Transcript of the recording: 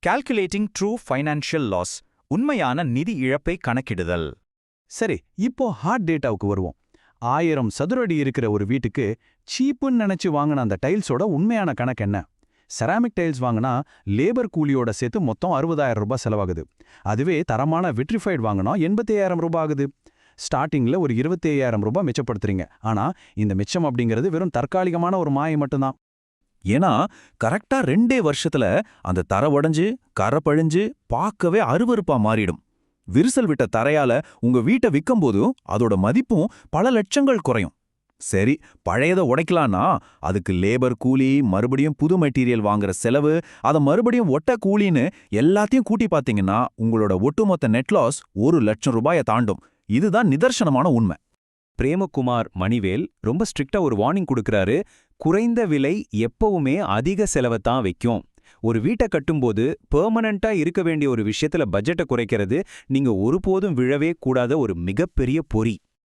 Calculating true financial loss, உண்மையான நிதி இழப்பை கணக்கிடுதல். சரி, இப்போ ஹார்ட் டேட்டாவுக்கு வருவோம். 1000 சதுரடி இருக்கிற ஒரு வீட்டுக்கு சீப்புன்னு நினைச்சு வாங்கின அந்த டைல்ஸோட உண்மையான கணக்கு என்ன? செராமிக் டைல்ஸ் வாங்கினா லேபர் கூலியோட சேர்த்து மொத்தம் 60,000 ரூபாய் செலவாகுது. அதுவே தரமான விட்ரிஃபைட் வாங்கினா 85,000 ரூபாய் ஆகுது. ஸ்டார்டிங்ல ஒரு 25,000 ரூபாய் மிச்சப்படுத்துறீங்க. ஆனா இந்த மிச்சம் அப்படிங்கிறது வெறும் தற்காலிகமான ஒரு மாயை மட்டும்தான். ஏன்னா கரெக்டா 2 வருஷத்துல அந்த தரை உடைஞ்சு கரை பழிஞ்சு பார்க்கவே அருவருப்பா மாறிடும். விரிசல் விட்ட தரையால உங்க வீட்டை விற்கும்போதும் அதோட மதிப்பும் பல லட்சங்கள் குறையும். சரி, பழையதை உடைக்கலான்னா அதுக்கு லேபர் கூலி, மறுபடியும் புது மெட்டீரியல் வாங்குற செலவு, அதை மறுபடியும் ஒட்ட கூலின்னு எல்லாத்தையும் கூட்டி பார்த்தீங்கன்னா உங்களோட ஒட்டுமொத்த நெட் லாஸ் 1,00,000 ரூபாயை தாண்டும். இதுதான் நிதர்சனமான உண்மை. பிரேமகுமார் மணிவேல் ரொம்ப ஸ்ட்ரிக்டா ஒரு வார்னிங் கொடுக்கறாரு. குறைந்த விலை எப்பவுமே அதிக செலவைத்தான் வைக்கும். ஒரு வீட்டை கட்டும்போது பெர்மனண்டா இருக்க வேண்டிய ஒரு விஷயத்துல பட்ஜெட்டை குறைக்கிறது நீங்க ஒருபோதும் விழவே கூடாத ஒரு மிகப்பெரிய பொறி.